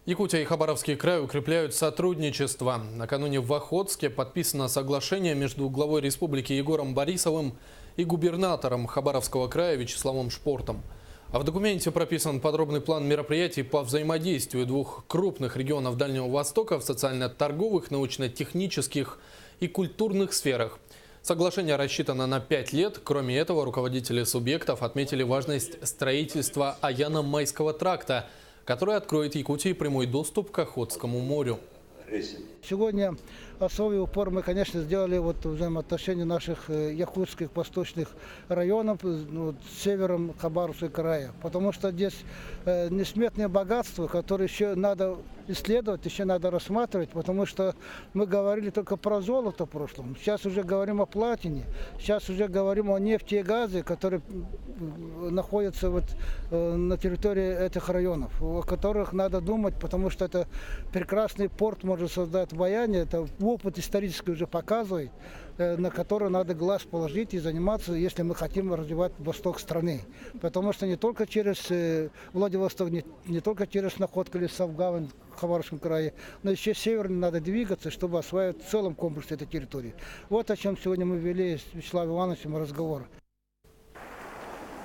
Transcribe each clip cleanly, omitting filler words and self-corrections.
Якутия и Хабаровский край укрепляют сотрудничество. Накануне в Охотске подписано соглашение между главой республики Егором Борисовым и губернатором Хабаровского края Вячеславом Шпортом. А в документе прописан подробный план мероприятий по взаимодействию двух крупных регионов Дальнего Востока в социально-торговых, научно-технических и культурных сферах. Соглашение рассчитано на 5 лет. Кроме этого, руководители субъектов отметили важность строительства Аяно-Майского тракта, который откроет Якутии прямой доступ к Охотскому морю. Сегодня особый упор мы, конечно, сделали в взаимоотношении наших якутских восточных районов с севером Хабаровского края. Потому что здесь несметное богатство, которое еще надо исследовать, еще надо рассматривать, потому что мы говорили только про золото в прошлом. Сейчас уже говорим о платине, сейчас уже говорим о нефти и газе, которые находятся на территории этих районов, о которых надо думать, потому что это прекрасный порт может создать в Баяне, это опыт исторический уже показывает, на который надо глаз положить и заниматься, если мы хотим развивать восток страны. Потому что не только через Владивосток, не только через Находку или Савгавань в Хабаровском крае, но еще севернее надо двигаться, чтобы осваивать в целом комплекс этой территории. Вот о чем сегодня мы вели с Вячеславом Ивановичем разговор.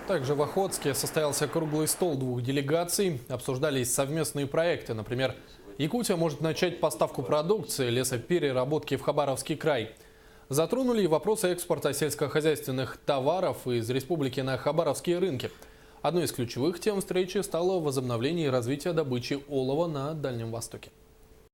Также в Охотске состоялся круглый стол двух делегаций. Обсуждались совместные проекты. Например, Якутия может начать поставку продукции лесопереработки в Хабаровский край. Затронули и вопросы экспорта сельскохозяйственных товаров из республики на хабаровские рынки. Одной из ключевых тем встречи стало возобновление и развитие добычи олова на Дальнем Востоке.